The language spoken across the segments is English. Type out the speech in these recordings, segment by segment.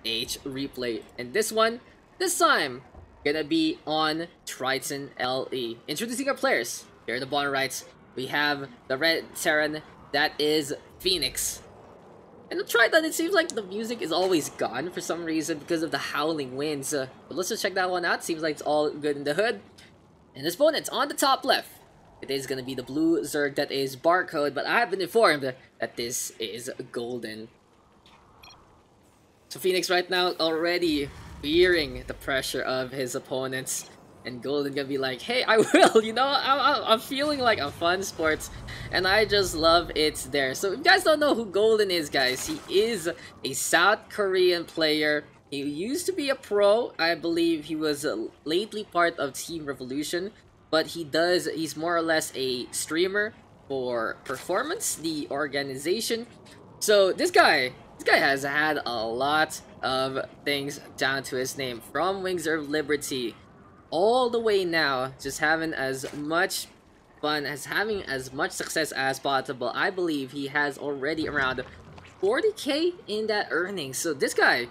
SCPH replay. And this time, gonna be on Triton LE. Introducing our players. Here in the bottom right, we have the red Terran, that is PhyNix. And the Triton, it seems like the music is always gone for some reason because of the howling winds. But let's just check that one out. Seems like it's all good in the hood. And his opponent on the top left, it is going to be the blue Zerg that is barcode, but I have been informed that this is golden. So PhyNix right now already fearing the pressure of his opponents. And Golden gonna be like, hey, I will, you know, I'm feeling like a fun sports, and I just love it's there. So if you guys don't know who Golden is, guys, he is a South Korean player. He used to be a pro. I believe he was lately part of Team Revolution, but he's more or less a streamer for Performance, the organization. So this guy has had a lot of things down to his name, from Wings of Liberty all the way now, just having as much fun, having as much success as possible. I believe he has already around 40k in that earnings. So this guy,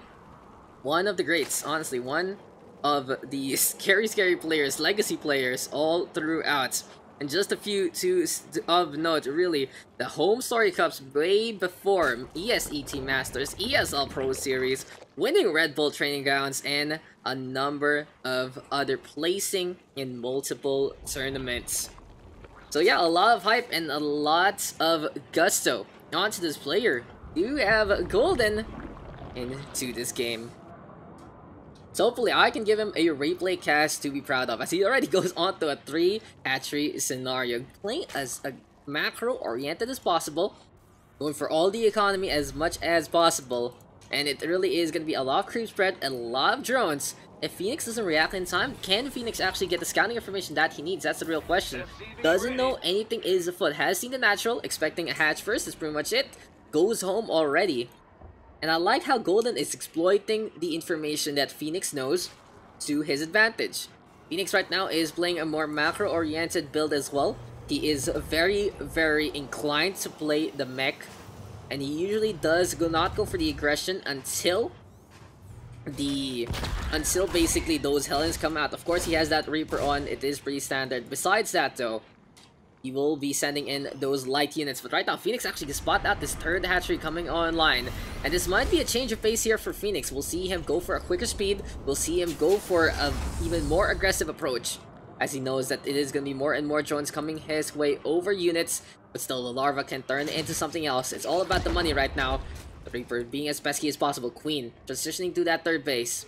one of the greats, honestly, one of the scary players, legacy players all throughout. And just a few of note, really, the home story cups way before ESET Masters, ESL Pro Series, winning Red Bull training grounds, and a number of other placing in multiple tournaments. So yeah, a lot of hype and a lot of gusto onto this player. You have Golden into this game. So hopefully I can give him a replay cast to be proud of, as he already goes on to a 3 hatchery scenario, playing as a macro oriented as possible, going for all the economy as much as possible, and it really is going to be a lot of creep spread and a lot of drones. If PhyNix doesn't react in time, can PhyNix actually get the scouting information that he needs? That's the real question. Doesn't know anything is afoot, has seen the natural, expecting a hatch first, that's pretty much it, goes home already. And I like how Golden is exploiting the information that PhyNix knows to his advantage. PhyNix right now is playing a more macro-oriented build as well. He is very inclined to play the mech, and he usually does not go for the aggression until basically those Hellions come out. Of course, he has that Reaper on, it is pretty standard. Besides that though, he will be sending in those light units. But right now, PhyNix actually can spot out this third hatchery coming online. And this might be a change of pace here for PhyNix. We'll see him go for a quicker speed. We'll see him go for an even more aggressive approach, as he knows that it is going to be more and more drones coming his way over units. But still, the larva can turn into something else. It's all about the money right now. The Reaper being as pesky as possible. Queen transitioning to that third base.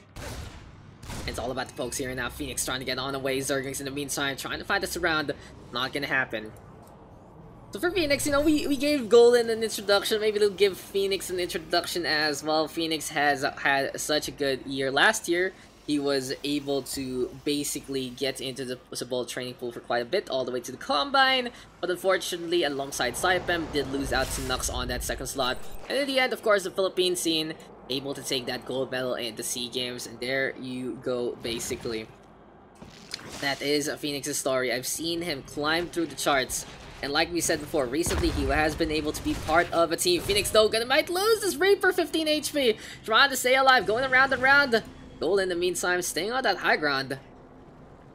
It's all about the pokes here now. PhyNix trying to get on the way. Zerglings in the meantime trying to find us around. Not gonna happen. So for PhyNix, you know, we gave Golden an introduction. Maybe they'll give PhyNix an introduction as well. PhyNix has had such a good year. Last year, he was able to basically get into the possible training pool for quite a bit, all the way to the Combine. But unfortunately, alongside Saipem, did lose out to Nux on that second slot. And in the end, of course, the Philippine scene able to take that gold medal in the SEA Games, and there you go, basically. That is PhyNix's story. I've seen him climb through the charts, and like we said before, recently he has been able to be part of a team. PhyNix though might lose this Reaper, 15 HP, trying to stay alive, going around and around. Gold in the meantime, staying on that high ground.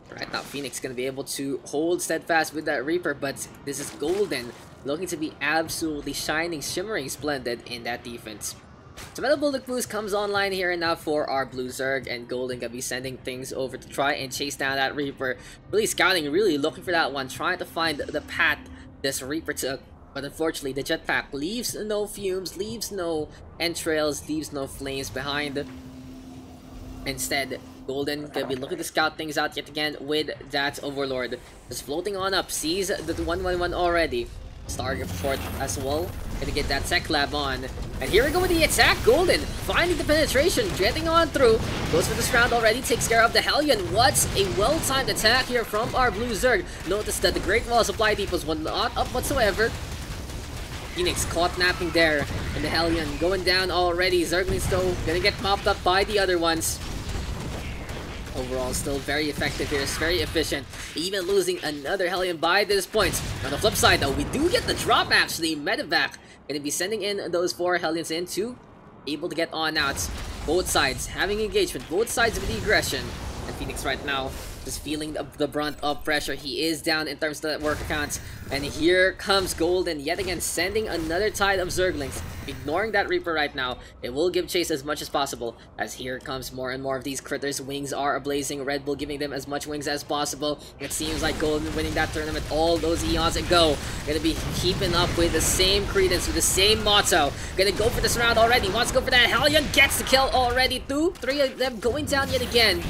Right now, PhyNix gonna be able to hold steadfast with that Reaper, but this is Golden looking to be absolutely shining, shimmering, splendid in that defense. So Metal Bullet Boost comes online here and now for our Blue Zerg, and Golden gonna be sending things over to try and chase down that Reaper. Really scouting, really looking for that one, trying to find the path this Reaper took. But unfortunately, the jetpack leaves no fumes, leaves no entrails, leaves no flames behind. Instead, Golden gonna be looking to scout things out yet again with that Overlord. Just floating on up, sees the 111 already. Stargate Fort as well. Gonna get that Tech Lab on. And here we go with the attack. Golden finding the penetration, getting on through. Goes for this round already, takes care of the Hellion. What a well-timed attack here from our Blue Zerg. Notice that the Great Wall Supply Depots was not up whatsoever. PhyNix caught napping there. And the Hellion going down already. Zerglings though gonna get popped up by the other ones. Overall, still very effective here, it's very efficient, even losing another Hellion by this point. On the flip side though, we do get the drop actually. Medevac gonna be sending in those 4 Hellions in to able to get on out. Both sides having engagement, both sides with the aggression. And PhyNix right now just feeling the brunt of pressure. He is down in terms of the worker counts. And here comes Golden yet again, sending another tide of Zerglings. Ignoring that Reaper right now, it will give chase as much as possible. As here comes more and more of these critters. Wings are ablazing. Red Bull giving them as much wings as possible. It seems like Golden winning that tournament all those eons ago. Gonna be keeping up with the same credence, with the same motto. Gonna go for this round already. Wants to go for that. Hellion gets the kill already. 2, 3 of them going down yet again.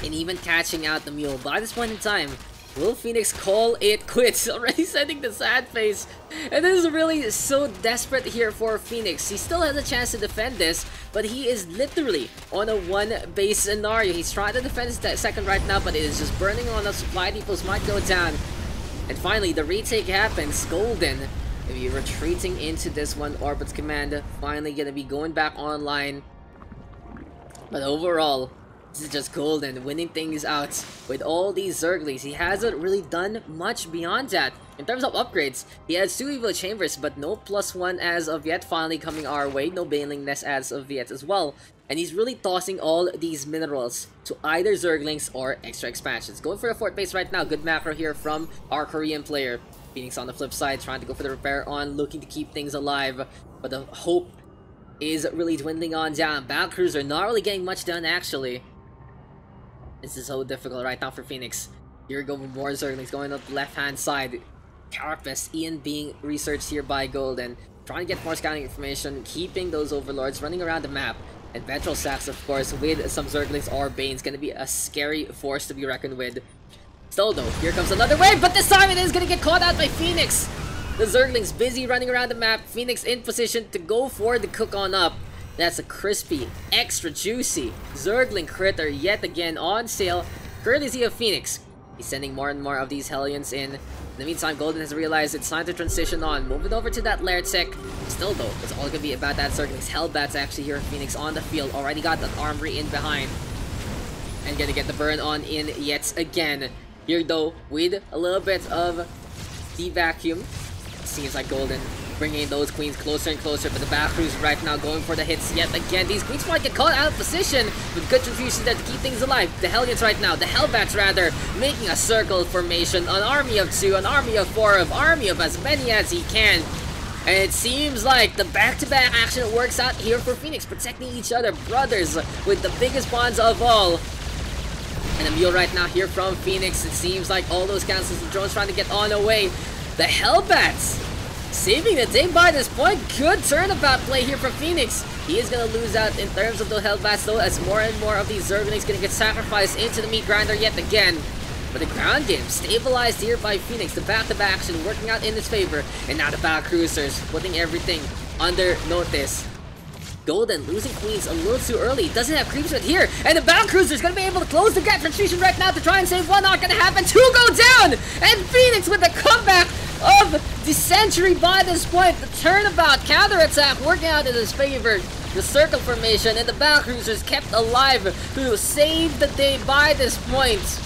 And even catching out the mule. By this point in time, will PhyNix call it quits? Already sending the sad face. And this is really so desperate here for PhyNix. He still has a chance to defend this, but he is literally on a one-base scenario. He's trying to defend his second right now, but it is just burning on. The supply depots might go down. And finally, the retake happens. Golden gonna be retreating into this one. Orbit's command finally gonna be going back online. But overall, this is just Golden winning things out with all these Zerglings. He hasn't really done much beyond that. In terms of upgrades, he has 2 Evil Chambers, but no +1 as of yet finally coming our way. No Baneling Nest as of yet as well. And he's really tossing all these minerals to either Zerglings or extra expansions. Going for the 4th base right now. Good macro here from our Korean player. PhyNix on the flip side, trying to go for the repair on, looking to keep things alive. But the hope is really dwindling on down. Battlecruiser not really getting much done actually. This is so difficult right now for PhyNix. Here we go with more Zerglings going up the left-hand side. Carapace, Ian being researched here by Golden. Trying to get more scouting information, keeping those overlords running around the map. And Ventral Sacks, of course, with some Zerglings or Banes, gonna be a scary force to be reckoned with. Still though, here comes another wave, but this time it is gonna get caught out by PhyNix. The Zerglings busy running around the map. PhyNix in position to go for the cook on up. That's a crispy, extra juicy Zergling critter yet again on sale, courtesy of PhyNix. He's sending more and more of these Hellions in. In the meantime, Golden has realized it's time to transition on. Moving over to that lair tech. Still though, it's all gonna be about that Zerglings. Hellbats actually here at PhyNix on the field. Already got that armory in behind. And gonna get the burn on in yet again. Here though, with a little bit of the vacuum. Seems like Golden bringing those queens closer and closer, but the Battlecruiser right now going for the hits yet again. These queens might get caught out of position, with good confusion there to keep things alive. The Hellions right now, the Hellbats rather, making a circle formation, an army of 2, an army of 4, an army of as many as he can. And it seems like the back-to-back action works out here for PhyNix, protecting each other, brothers, with the biggest bonds of all. And a mule right now here from PhyNix. It seems like all those councils and drones trying to get on away. The Hellbats saving the day by this point. Good turnabout play here from PhyNix. He is going to lose out in terms of the Hellbats though, as more and more of these Zerglings going to get sacrificed into the meat grinder yet again. But the ground game stabilized here by PhyNix. The back-to-back action working out in his favor. And now the Battlecruisers putting everything under notice. Golden losing queens a little too early. Doesn't have creeps right here. And the Battlecruiser's going to be able to close the gap retreation right now to try and save one. Not going to happen. 2 go down. And PhyNix with the comeback of the century by this point. The turnabout counterattack working out in his favor. The circle formation and the Battlecruisers kept alive to save the day by this point.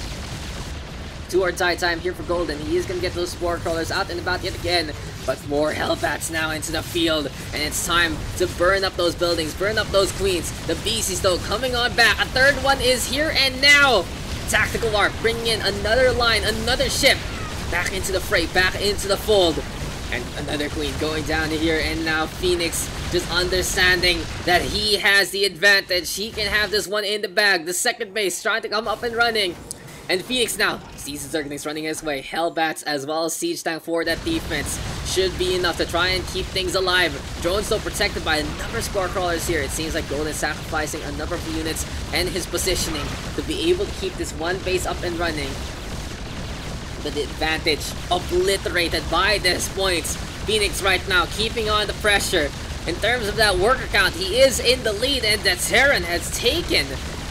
2 or tie time here for Golden. He is going to get those Spore Crawlers out and about yet again. But more Hellbats now into the field. And it's time to burn up those buildings, burn up those queens. The beasties though coming on back. A third one is here and now. Tactical Arc bringing in another line, another ship. Back into the fray, back into the fold. And another queen going down here. And now PhyNix just understanding that he has the advantage. He can have this one in the bag. The second base trying to come up and running. And PhyNix now sees the Zerglings running his way. Hellbats as well as Siege Tank for that defense should be enough to try and keep things alive. Drones still protected by a number of Spore Crawlers here. It seems like Golden is sacrificing a number of units and his positioning to be able to keep this one base up and running. But the advantage obliterated by this point. PhyNix right now keeping on the pressure. In terms of that worker count, he is in the lead and the Terran has taken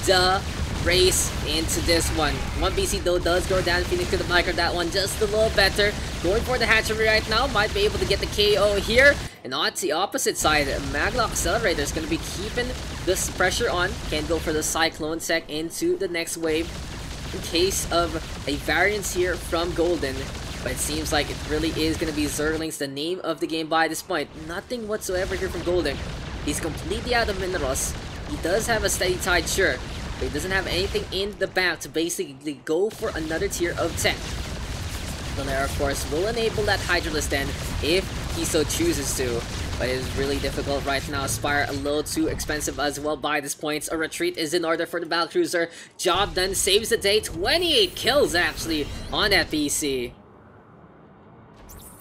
the race into this one. One BC though does go down. PhyNix could have microed that one just a little better. Going for the hatchery right now. Might be able to get the KO here. And on the opposite side, Maglock Accelerator is going to be keeping this pressure on. Can go for the Cyclone Tech into the next wave in case of a variance here from Golden. But it seems like it really is going to be Zerglings, the name of the game by this point. Nothing whatsoever here from Golden. He's completely out of minerals. He does have a steady tide, sure, but he doesn't have anything in the back to basically go for another tier of 10. Linaire, of course, will enable that Hydralisk then if he so chooses to. But it is really difficult right now. Spire a little too expensive as well by this point. A retreat is in order for the Battlecruiser. Job done, saves the day. 28 kills actually on that PC.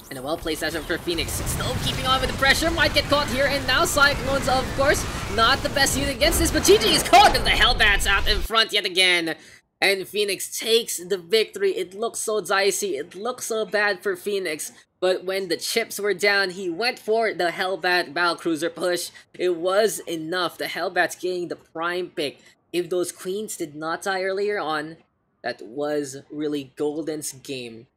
And a well-placed session for PhyNix. Still keeping on with the pressure. Might get caught here. And now Cyclones, of course, not the best unit against this. But GG is caught because the Hellbats out in front yet again. And PhyNix takes the victory. It looks so dicey. It looks so bad for PhyNix. But when the chips were down, he went for the Hellbat Battlecruiser push. It was enough. The Hellbats getting the prime pick. If those queens did not die earlier on, that was really Golden's game.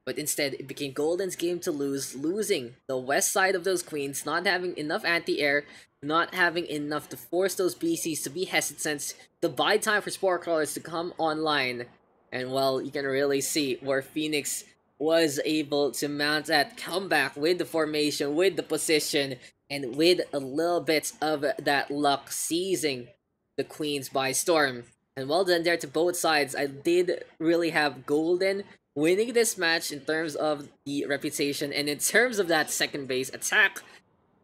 But instead, it became Golden's game to lose, losing the west side of those queens, not having enough anti-air, not having enough to force those BCs to be hesitant, to buy time for Spore Crawlers to come online. And well, you can really see where PhyNix was able to mount that comeback with the formation, with the position, and with a little bit of that luck seizing the queens by storm. And well done there to both sides. I did really have Golden winning this match in terms of the reputation and in terms of that second base attack.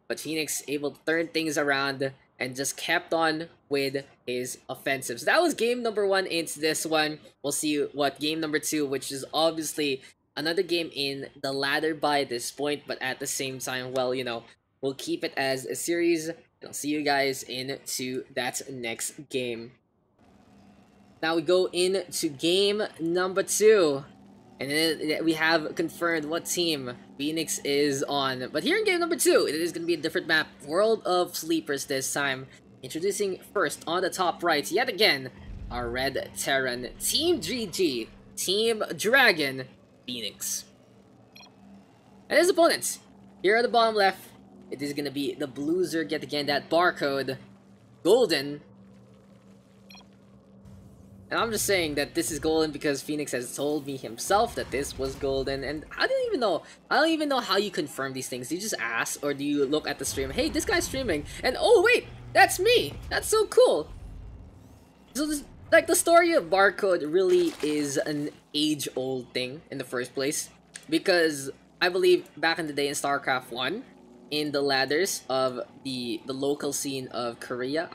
But PhyNix able to turn things around and just kept on with his offensive. So that was game number 1 into this one. We'll see what game number 2, which is obviously another game in the ladder by this point, but at the same time, well, you know, we'll keep it as a series, and I'll see you guys into that next game. Now we go into game number 2, and then we have confirmed what team PhyNix is on. But here in game number 2, it is going to be a different map, World of Sleepers this time. Introducing first on the top right, yet again, our Red Terran, Team GG, Team Dragon, PhyNix. And his opponents, here at the bottom left, it is going to be the Blue Zerg yet again, that barcode, Golden. And I'm just saying that this is Golden because PhyNix has told me himself that this was Golden, and I don't even know how you confirm these things. Do you just ask, or do you look at the stream, hey, this guy's streaming, and oh wait, that's me! That's so cool! So this, like, the story of barcode really is an age-old thing in the first place, because I believe back in the day in StarCraft 1, in the ladders of the local scene of Korea,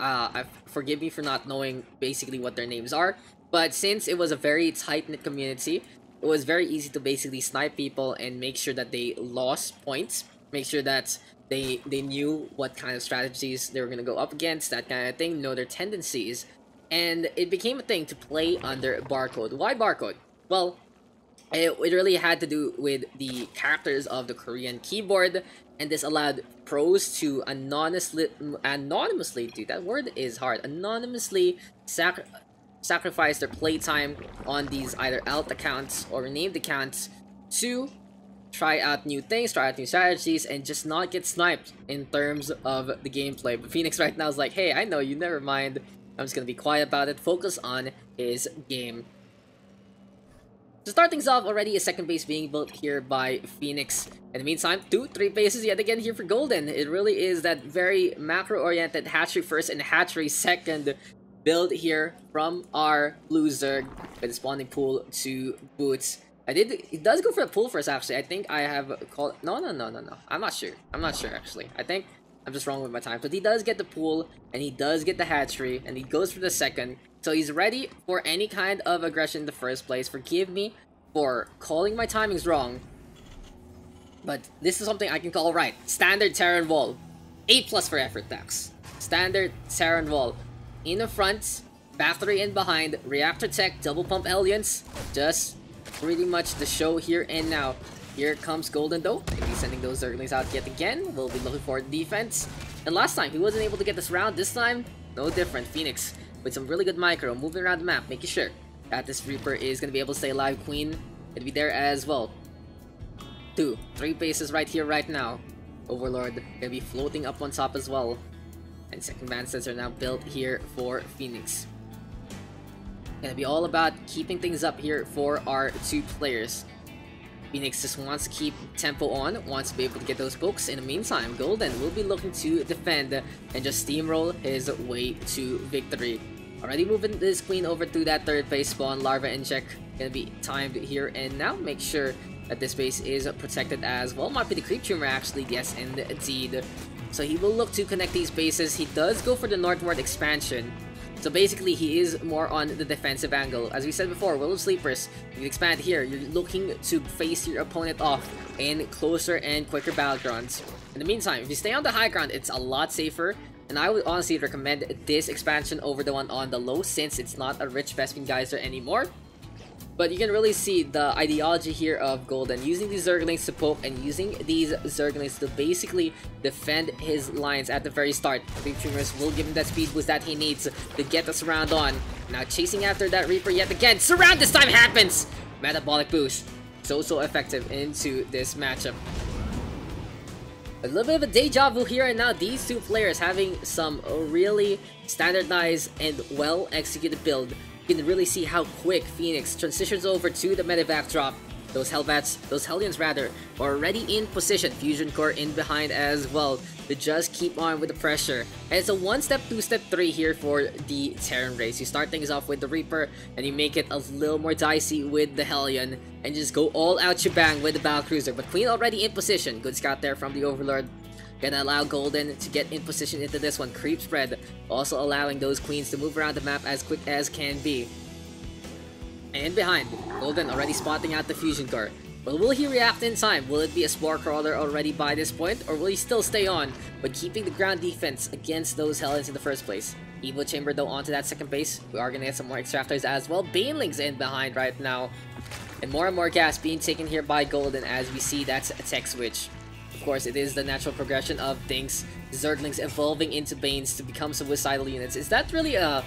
forgive me for not knowing basically what their names are, but since it was a very tight-knit community, it was very easy to basically snipe people and make sure that they lost points, make sure that they knew what kind of strategies they were going to go up against, that kind of thing, know their tendencies. And it became a thing to play under barcode. Why barcode? Well, it really had to do with the characters of the Korean keyboard, and this allowed pros to anonymously, dude, that word is hard, anonymously sacrifice their playtime on these either alt accounts or renamed accounts to try out new things, try out new strategies, and just not get sniped in terms of the gameplay. But PhyNix right now is like, hey, I know you, never mind. I'm just gonna be quiet about it, focus on his game. To start things off, already a second base being built here by PhyNix. In the meantime, 2-3 bases yet again here for Golden. It really is that very macro-oriented hatchery first and hatchery second build here from our Blue Zerg with the spawning pool to boots. It does go for a pool first, actually. I think I have called... No. I'm not sure. Actually. I think I'm just wrong with my time. But he does get the pool, and he does get the hatchery, and he goes for the second. So he's ready for any kind of aggression in the first place. Forgive me for calling my timings wrong, but this is something I can call right. Standard Terran Wall. A+ for effort, Daks. Standard Terran Wall. In the front, battery in behind, reactor tech, double pump aliens. Just pretty much the show here and now. Here comes Golden though. Maybe sending those Zerglings out yet again. We'll be looking for defense. And last time, he wasn't able to get this round. This time, no different. PhyNix with some really good micro, moving around the map, making sure that this Reaper is going to be able to stay alive. Queen gonna be there as well. 2-3 bases right here, right now. Overlord gonna be floating up on top as well. And second man sets are now built here for PhyNix. Gonna be all about keeping things up here for our two players. PhyNix just wants to keep tempo on, wants to be able to get those pokes. In the meantime, Golden will be looking to defend and just steamroll his way to victory. Already moving this queen over to that third base spawn. Larva and check gonna be timed here and now. Make sure that this base is protected as well. Might be the creep tumor actually, yes indeed. So he will look to connect these bases. He does go for the northward expansion. So basically, he is more on the defensive angle. As we said before, Will of Sleepers, you can expand here. You're looking to face your opponent off in closer and quicker battlegrounds. In the meantime, if you stay on the high ground, it's a lot safer. And I would honestly recommend this expansion over the one on the low, since it's not a rich Vespene Geyser anymore. But you can really see the ideology here of Golden, using these Zerglings to poke and using these Zerglings to basically defend his lines at the very start. Creep Tumors will give him that speed boost that he needs to get the surround on. Now chasing after that Reaper yet again. Surround this time happens! Metabolic boost. So effective into this matchup. A little bit of a deja vu here, and now these two players having some really standardized and well executed build. You can really see how quick PhyNix transitions over to the medevac drop. Those Hellions rather, are already in position. Fusion Core in behind as well to just keep on with the pressure. And it's a 1-step, 2-step, 3 here for the Terran race. You start things off with the Reaper and you make it a little more dicey with the Hellion and just go all out shebang with the Battlecruiser. But Queen already in position. Good scout there from the Overlord. Gonna allow Golden to get in position into this one. Creep spread, also allowing those queens to move around the map as quick as can be. And behind, Golden already spotting out the Fusion Core. But will he react in time? Will it be a Spore Crawler already by this point? Or will he still stay on, but keeping the ground defense against those Hellions in the first place? Evo Chamber though onto that second base. We are gonna get some more extractors as well. Baneling's in behind right now. And more gas being taken here by Golden as we see that's a tech switch. Of course, it is the natural progression of things. Zerglings evolving into Banes to become suicidal units. Is that really a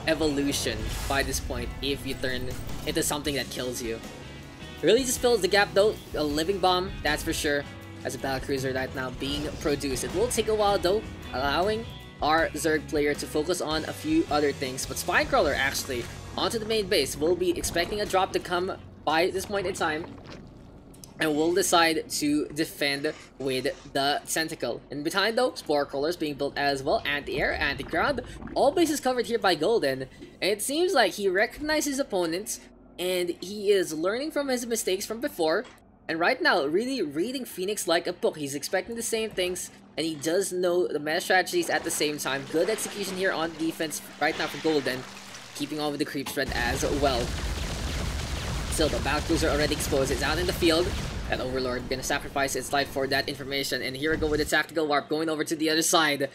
evolution by this point if you turn into something that kills you? It really just fills the gap though. A living bomb, that's for sure, as a battlecruiser right now being produced. It will take a while though, allowing our Zerg player to focus on a few other things. But Spinecrawler actually onto the main base. We'll be expecting a drop to come by this point in time. And we'll decide to defend with the Tentacle. In behind though, Spore Crawlers being built as well. Anti-air, anti-ground. All bases covered here by Golden. And it seems like he recognizes his opponents. And he is learning from his mistakes from before. And right now, really reading PhyNix like a book. He's expecting the same things. And he does know the meta strategies at the same time. Good execution here on defense right now for Golden. Keeping on with the creep spread as well. Still, the Battlecruiser already exposed. It's out in the field. That Overlord gonna sacrifice its life for that information. And here we go with the tactical warp going over to the other side.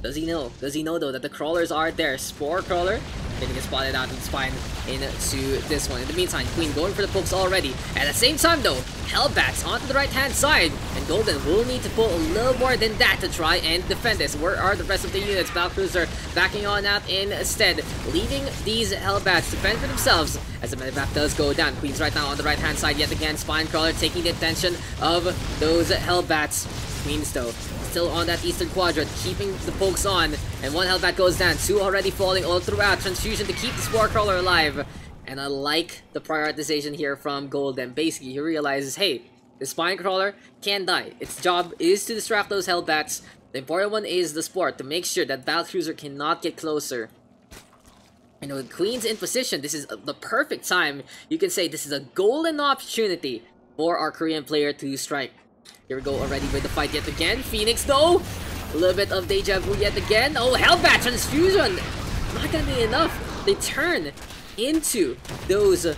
Does he know? Does he know though that the crawlers are there? Spore Crawler getting it spotted out in the spine into this one. In the meantime, Queen going for the pokes already. At the same time though, Hellbats onto the right hand side. And Golden will need to pull a little more than that to try and defend this. Where are the rest of the units? Battlecruiser backing on out instead, leaving these Hellbats to fend for themselves as the medevac does go down. Queen's right now on the right hand side yet again. Spinecrawler taking the attention of those Hellbats. Queens though still on that eastern quadrant, keeping the pokes on, and one Hellbat goes down, two already falling all throughout. Transfusion to keep the Spore Crawler alive, and I like the prioritization here from Golden. Basically, he realizes, hey, the Spinecrawler can die. Its job is to distract those Hellbats. The important one is the Spore, to make sure that Battlecruiser cannot get closer. And with Queens in position, this is the perfect time. You can say this is a golden opportunity for our Korean player to strike. Here we go already with the fight yet again. PhyNix though, a little bit of deja vu yet again. Oh, Hellbat Transfusion! Not gonna be enough. They turn into those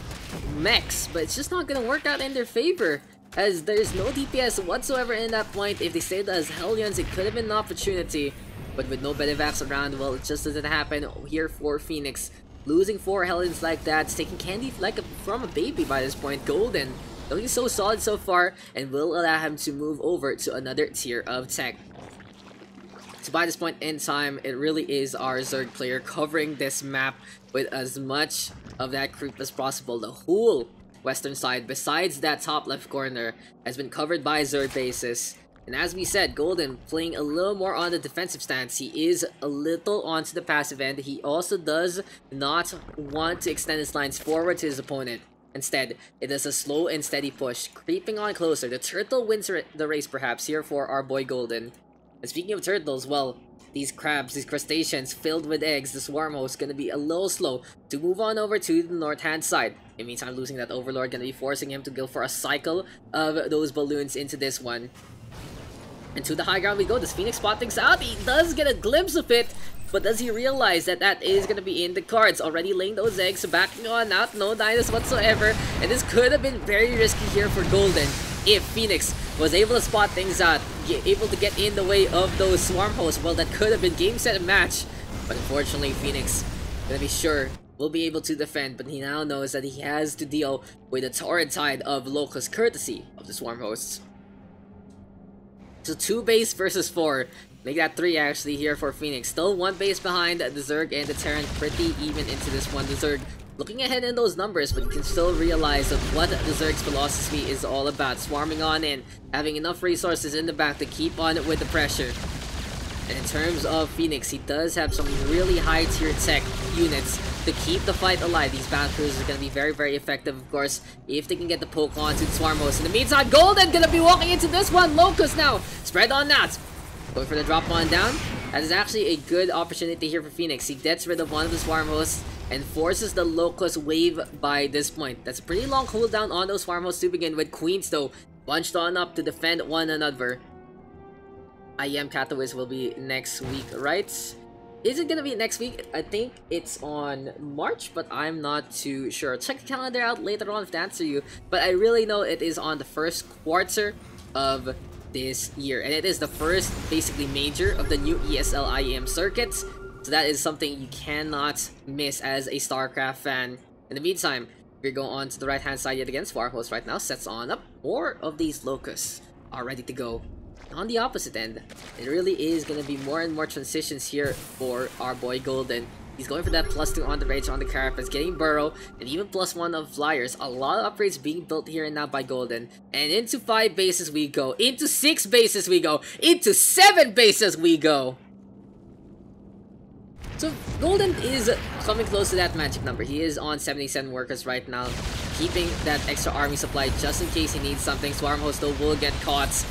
mechs, but it's just not gonna work out in their favor, as there's no DPS whatsoever in that point. If they stayed as Hellions, it could have been an opportunity, but with no medevacs around, well, it just doesn't happen here for PhyNix. Losing 4 Hellions like that, it's taking candy like from a baby by this point. Golden looking so solid so far, and will allow him to move over to another tier of tech. So by this point in time, it really is our Zerg player covering this map with as much of that creep as possible. The whole western side, besides that top left corner, has been covered by Zerg bases. And as we said, Golden playing a little more on the defensive stance. He is a little onto the passive end. He also does not want to extend his lines forward to his opponent. Instead, it is a slow and steady push, creeping on closer. The turtle wins the race perhaps here for our boy Golden. And speaking of turtles, well, these crabs, these crustaceans filled with eggs, the swarm host gonna be a little slow to move on over to the north hand side. In the meantime, losing that overlord, gonna be forcing him to go for a cycle of those balloons into this one. And to the high ground we go. Does PhyNix spot things out? He does get a glimpse of it, but does he realize that that is gonna be in the cards? Already laying those eggs, backing on out, no Dynas whatsoever, and this could have been very risky here for Golden if PhyNix was able to spot things out, able to get in the way of those swarm hosts. Well, that could have been game, set, and match, but unfortunately PhyNix gonna be sure will be able to defend, but he now knows that he has to deal with the torrid tide of Locust courtesy of the swarm hosts. So 2 base versus 4. Make that 3 actually here for PhyNix. Still 1 base behind the Zerg and the Terran, pretty even into this one. The Zerg looking ahead in those numbers, but you can still realize that what the Zerg's philosophy is all about. Swarming on in, having enough resources in the back to keep on with the pressure. And in terms of PhyNix, he does have some really high tier tech units to keep the fight alive. These battle cruisers are going to be very, very effective, of course, if they can get the poke on to the swarm host. In the meantime, Golden going to be walking into this one. Locust now, spread on that. Going for the drop on down. That is actually a good opportunity here for PhyNix. He gets rid of one of the swarm hosts and forces the Locust wave by this point. That's a pretty long cooldown on those swarm hosts to begin with. Queens, though, bunched on up to defend one another. I am Katowice will be next week, right? Is it gonna be next week? I think it's on March, but I'm not too sure. Check the calendar out later on to answer you. But I really know it is on the first quarter of this year. And it is the first, basically, major of the new ESL IEM circuits. So that is something you cannot miss as a StarCraft fan. In the meantime, we go on to the right-hand side yet again. Swarm host right now sets on up. More of these locusts are ready to go. On the opposite end, it really is going to be more and more transitions here for our boy Golden. He's going for that +2 on the rage on the Carapace, getting Burrow, and even +1 of Flyers. A lot of upgrades being built here and now by Golden. And into 5 bases we go, into 6 bases we go, into 7 bases we go! So Golden is coming close to that magic number. He is on 77 workers right now, keeping that extra army supply just in case he needs something. Swarm host though will get caught.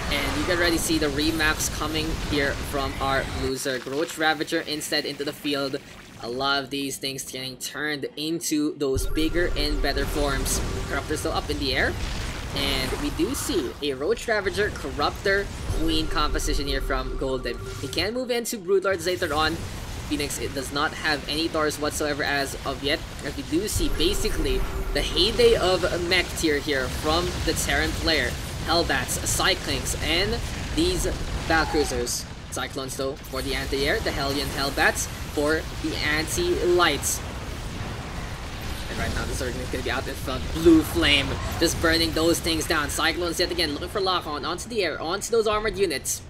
And you can already see the remaps coming here from our blue Zerg. Roach Ravager instead into the field. A lot of these things getting turned into those bigger and better forms. Corruptor still up in the air. And we do see a Roach Ravager Corruptor Queen composition here from Golden. He can move into Broodlords later on. PhyNix, it does not have any Thors whatsoever as of yet. As we do see basically the heyday of mech tier here from the Terran player. Hellbats, Cyclings, and these Battlecruisers. Cyclones though for the anti-air, the Hellion Hellbats for the anti-lights. And right now the Zerg is going to be out in front. Blue Flame, just burning those things down. Cyclones yet again looking for lock-on onto the air, onto those armored units.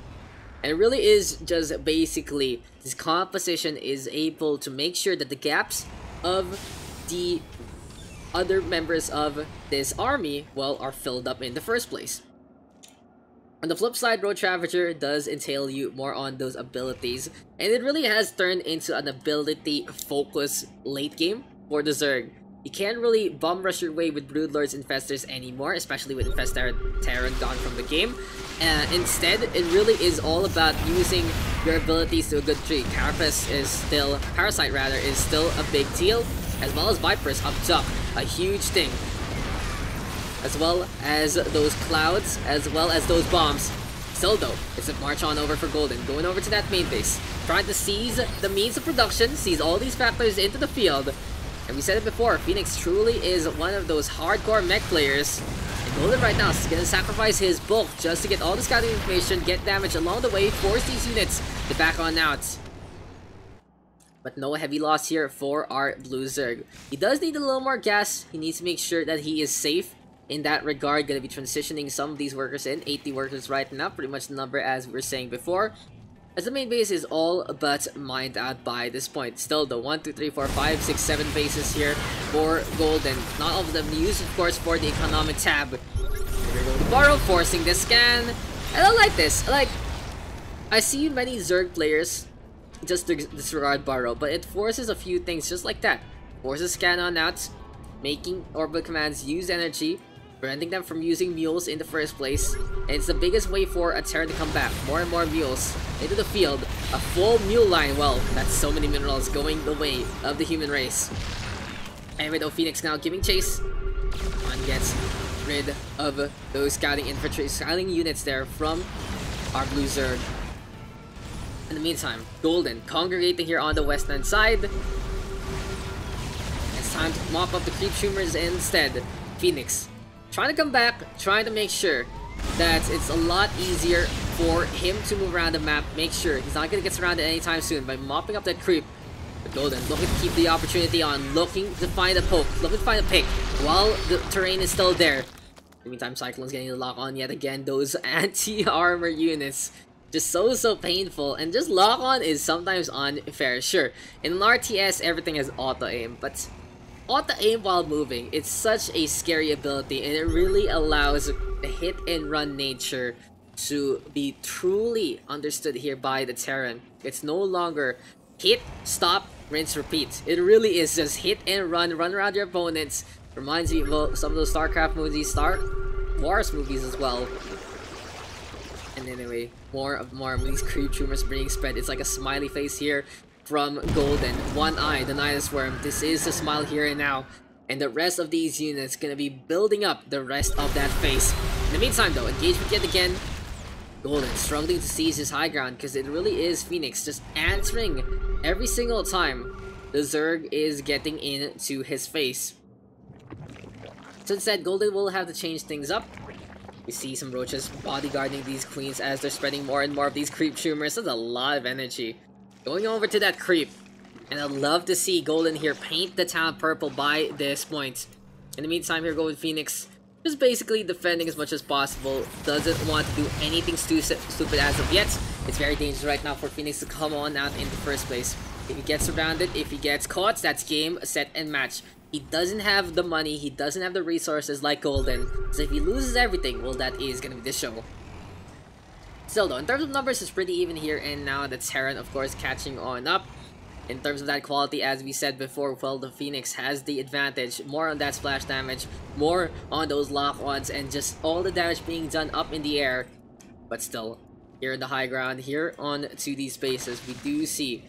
And it really is just basically this composition is able to make sure that the gaps of the other members of this army, well, are filled up in the first place. On the flip side, Roach Ravager does entail you more on those abilities, and it really has turned into an ability focus late game for the Zerg. You can't really bum rush your way with Broodlords Infestors anymore, especially with Infestor Terran gone from the game. Instead, it really is all about using your abilities to a good degree. Carapace is still, Parasite rather, is still a big deal, as well as Vipers up top, a huge thing. As well as those clouds, as well as those bombs. Still though, it's a march on over for Golden, going over to that main base, trying to seize the means of production, seize all these factors into the field. And we said it before, PhyNix truly is one of those hardcore mech players. And Golden right now is going to sacrifice his bulk just to get all the scouting information, get damage along the way, force these units to back on out. But no heavy loss here for our blue Zerg. He does need a little more gas. He needs to make sure that he is safe in that regard. Gonna be transitioning some of these workers in. 80 workers right now, pretty much the number as we were saying before. As the main base is all but mined out by this point. Still though, 1, 2, 3, 4, 5, 6, 7 bases here for Golden. Not all of them used, of course, for the economic tab. Here we go to Burrow, forcing the scan. And I like this. I see many Zerg players just disregard Burrow, but it forces a few things just like that. Forces scan on out, making orbital commands use energy, preventing them from using mules in the first place. And it's the biggest way for a Terran to come back. More and more mules into the field. A full mule line. Well, that's so many minerals going the way of the human race. Anyway, though, PhyNix now giving chase. One gets rid of those scouting infantry, scouting units there from our blue Zerg. In the meantime, Golden congregating here on the western side. It's time to mop up the creep tumors instead. PhyNix trying to come back, trying to make sure that it's a lot easier for him to move around the map. Make sure he's not going to get surrounded anytime soon by mopping up that creep. But Golden looking to keep the opportunity on, looking to find a poke, looking to find a pick while the terrain is still there. In the meantime, Cyclone's getting the lock on yet again. Those anti-armor units, just so painful, and just lock on is sometimes unfair. Sure, in an RTS everything is auto-aim, but auto-aim while moving, it's such a scary ability, and it really allows the hit-and-run nature to be truly understood here by the Terran. It's no longer hit, stop, rinse, repeat. It really is just hit and run around your opponents. Reminds me of some of those StarCraft movies, Star Wars movies as well. And anyway, more of these creep tumors being spread. It's like a smiley face here from Golden. One eye, the Nidus Worm. This is a smile here and now. And the rest of these units gonna be building up the rest of that face. In the meantime though, engagement yet again. Golden struggling to seize his high ground because it really is PhyNix just answering every single time the Zerg is getting into his face. So instead, Golden will have to change things up. We see some roaches bodyguarding these queens as they're spreading more and more of these creep tumors. That's a lot of energy. Going over to that creep. And I'd love to see Golden here paint the town purple by this point. In the meantime, here go with PhyNix. Just basically defending as much as possible. Doesn't want to do anything stupid as of yet. It's very dangerous right now for PhyNix to come on out in the first place. If he gets surrounded, if he gets caught, that's game, set, and match. He doesn't have the money, he doesn't have the resources like Golden. So if he loses everything, well, that is gonna be the show. Still though, in terms of numbers, it's pretty even here and now. The Terran, of course, catching on up. In terms of that quality, as we said before, well, the PhyNix has the advantage. More on that splash damage, more on those lock-ons, and just all the damage being done up in the air. But still, here in the high ground, here on to these spaces, we do see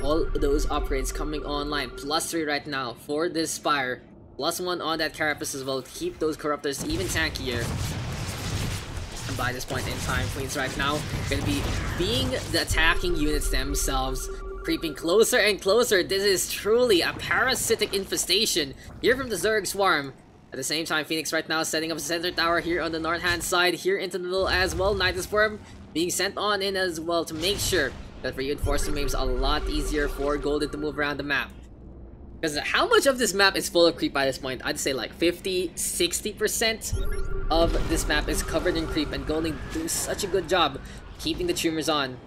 all those upgrades coming online. +3 right now for this Spire. +1 on that Carapace as well to keep those Corruptors even tankier. And by this point in time, Queens right now going to be being the attacking units themselves. Creeping closer and closer. This is truly a parasitic infestation here from the Zerg Swarm. At the same time, PhyNix right now setting up a center tower here on the north-hand side, here into the middle as well. Nidus Worm being sent on in as well to make sure that reinforcement makes it a lot easier for Golden to move around the map. Because how much of this map is full of creep by this point? I'd say like 50-60% of this map is covered in creep, and Golden doing such a good job keeping the tumors on.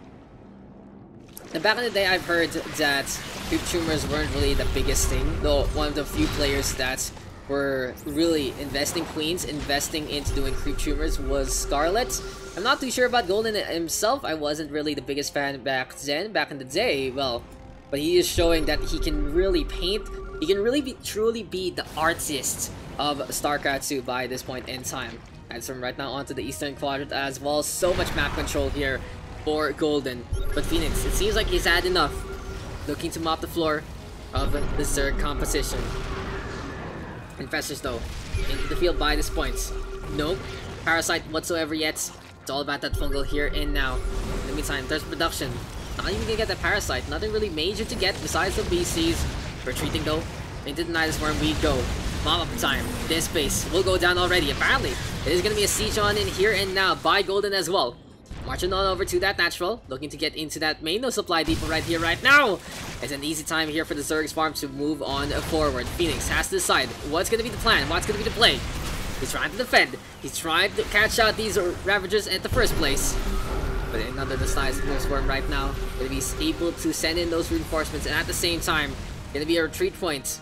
And back in the day, I've heard that creep tumors weren't really the biggest thing, though one of the few players that were really investing queens, investing into doing creep tumors was Scarlet. I'm not too sure about Golden himself. I wasn't really the biggest fan back then, back in the day, well, but he is showing that he can really paint, he can really truly be the artist of StarCraft 2 by this point in time. And so right now onto the Eastern Quadrant as well. So much map control here for Golden. But PhyNix, it seems like he's had enough. Looking to mop the floor of the Zerg composition. Infestors though, into the field by this point. No Parasite whatsoever yet. It's all about that fungal here and now. In the meantime, there's production. Not even gonna get that Parasite. Nothing really major to get besides the BCs. Retreating though. Into the Nidus Worm we go. Mop up time. This base will go down already. Apparently, it is gonna be a siege on in here and now by Golden as well. Marching on over to that natural, looking to get into that main no supply depot right here, right now. It's an easy time here for the Zerg's farm to move on forward. PhyNix has to decide what's going to be the plan, what's going to be the play. He's trying to defend, he's trying to catch out these Ravagers at the first place. But another the size of the Swarm right now, going to be able to send in those reinforcements, and at the same time, going to be a retreat point.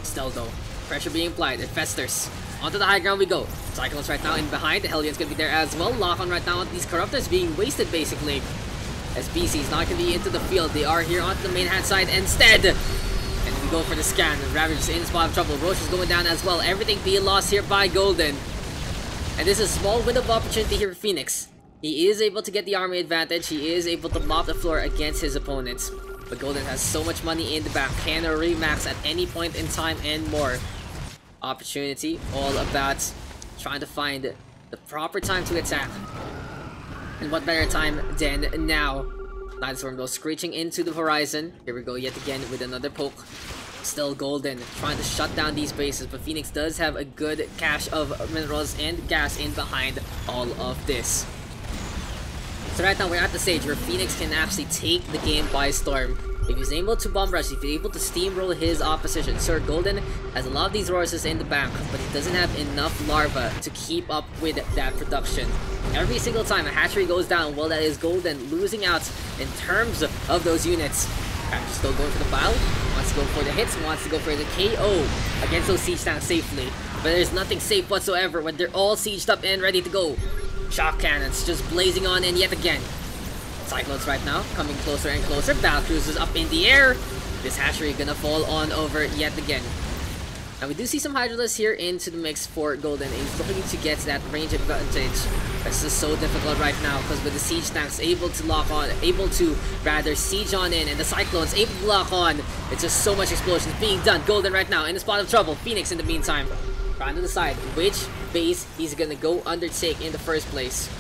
Still though, pressure being applied, it festers. Onto the high ground we go. Cyclones right now in behind. The Hellions gonna be there as well. Lock on right now on these Corruptors being wasted basically. As BC's not gonna be into the field. They are here onto the main hand side instead. And we to go for the scan. Ravage is in spot of trouble. Roche is going down as well. Everything being lost here by Golden. And this is a small window of opportunity here for PhyNix. He is able to get the army advantage. He is able to mop the floor against his opponents. But Golden has so much money in the bank. Can remax at any point in time and more. Opportunity, all about trying to find the proper time to attack. And what better time than now? Lightstorm goes screeching into the horizon. Here we go yet again with another poke. Still Golden trying to shut down these bases, but PhyNix does have a good cache of minerals and gas in behind all of this. So right now we're at the stage where PhyNix can actually take the game by storm. If he's able to bomb rush, if he's able to steamroll his opposition. Sir Golden has a lot of these resources in the bank, but he doesn't have enough larva to keep up with that production. Every single time a hatchery goes down, well, that is Golden losing out in terms of those units. Raptor's still going for the battle, wants to go for the hits, wants to go for the KO against those siege tanks safely. But there's nothing safe whatsoever when they're all sieged up and ready to go. Shock cannons just blazing on in yet again. Cyclones right now coming closer and closer. Battle cruisers up in the air. This hatchery gonna fall on over yet again. Now we do see some Hydralisks here into the mix for Golden. He's looking to get that range advantage. This is so difficult right now because with the siege tanks able to lock on, able to rather siege on in, and the Cyclones able to lock on. It's just so much explosions being done. Golden right now in the spot of trouble. PhyNix in the meantime trying to decide which base he's gonna go undertake in the first place.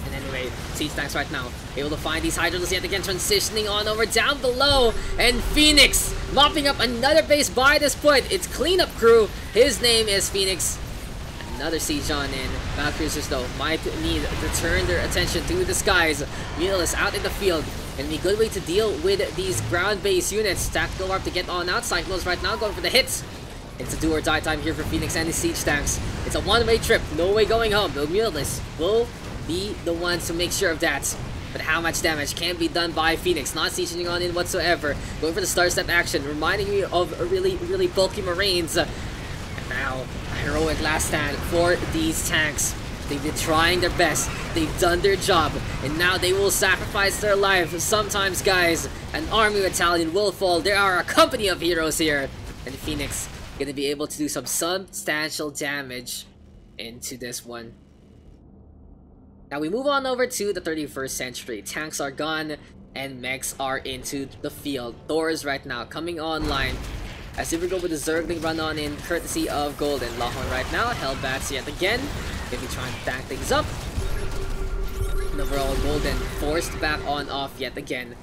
And anyway, siege tanks right now able to find these Hydralisks yet again, transitioning on over down below, and PhyNix mopping up another base by this point. It's cleanup crew. His name is PhyNix. Another siege on in. Battle cruisers though might need to turn their attention to the skies. Realists out in the field. And a good way to deal with these ground-based units. Tactical warp to get on out. Cyclones right now going for the hits. It's a do or die time here for PhyNix and his siege tanks. It's a one-way trip. No way going home. The Realists will be the ones to make sure of that. But how much damage can be done by PhyNix? Not sieging on in whatsoever. Going for the star step action, reminding me of really bulky Marines. And now, a heroic last stand for these tanks. They've been trying their best. They've done their job. And now they will sacrifice their life. Sometimes, guys, an army battalion will fall. There are a company of heroes here. And PhyNix gonna be able to do some substantial damage into this one. Now we move on over to the 31st century. Tanks are gone and mechs are into the field. Thors right now coming online. As if we go with the Zergling run on in courtesy of Golden. Lock on right now. Hellbats yet again. Maybe trying to tank things up. And overall Golden forced back on off yet again.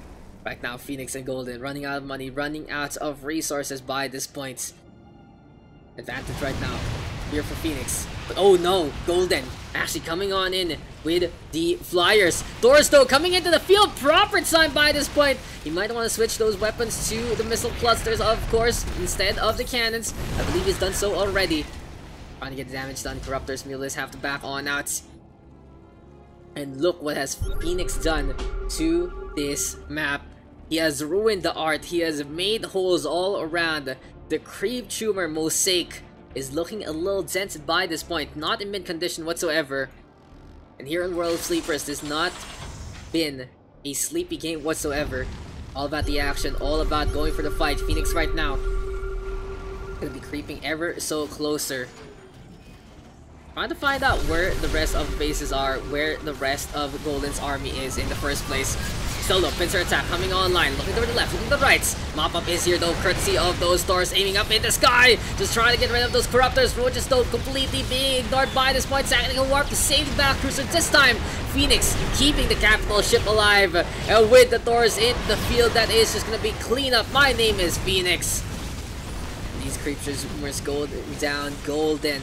Right now PhyNix and Golden running out of money, running out of resources by this point. Advantage right now here for PhyNix. But oh no, Golden actually coming on in with the flyers. Thors though coming into the field proper time by this point. He might want to switch those weapons to the missile clusters, of course, instead of the cannons. I believe he's done so already. Trying to get damage done. Corruptors, Mules have to back on out. And look what has PhyNix done to this map. He has ruined the art. He has made holes all around. The Creep Tumor mosaic is looking a little dented by this point, not in mid condition whatsoever. And here in World of Sleepers, this has not been a sleepy game whatsoever. All about the action, all about going for the fight. PhyNix right now gonna be creeping ever so closer. Trying to find out where the rest of the bases are, where the rest of Golden's army is in the first place. Still though, pincer attack coming online, looking to the left, looking to the right. Mop up is here though, courtesy of those Thors aiming up in the sky. Just trying to get rid of those Corruptors. Roaches though completely being ignored by this point. Tactical warp to save the battle cruiser this time. PhyNix keeping the capital ship alive. And with the Thors in the field, that is just gonna be cleanup. My name is PhyNix. These creatures must go down. Golden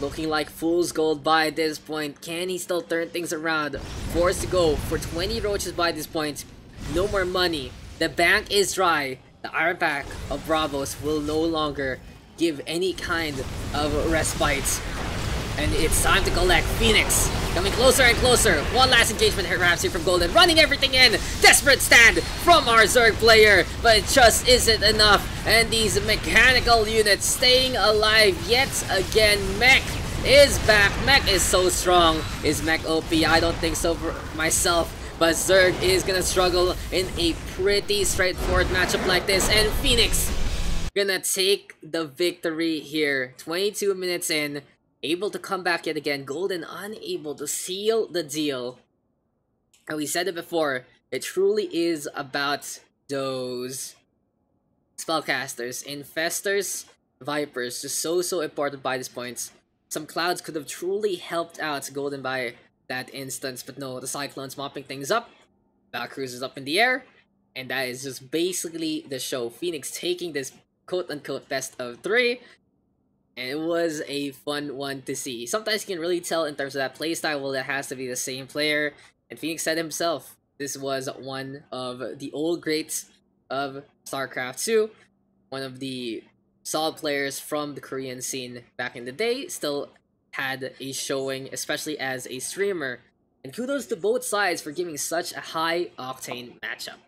looking like fool's gold by this point. Can he still turn things around? Forced to go for 20 roaches by this point. No more money. The bank is dry. The iron pack of Bravos will no longer give any kind of respite. And it's time to collect. PhyNix coming closer and closer. One last engagement perhaps here from Golden. Running everything in. Desperate stand from our Zerg player. But it just isn't enough. And these mechanical units staying alive yet again. Mech is back. Mech is so strong. Is Mech OP? I don't think so for myself. But Zerg is gonna struggle in a pretty straightforward matchup like this. And PhyNix gonna take the victory here. 22 minutes in, able to come back yet again. Golden unable to seal the deal. And we said it before, it truly is about those spellcasters, infestors, vipers, just so important by these points. Some clouds could have truly helped out Golden by that instance, but no, the Cyclone's mopping things up. Valkyries is up in the air, and that is just basically the show. PhyNix taking this quote-unquote best of 3, and it was a fun one to see. Sometimes you can really tell in terms of that playstyle, well, it has to be the same player, and PhyNix said himself, this was one of the old greats of StarCraft 2, one of the solid players from the Korean scene back in the day, still had a showing, especially as a streamer. And kudos to both sides for giving such a high-octane matchup.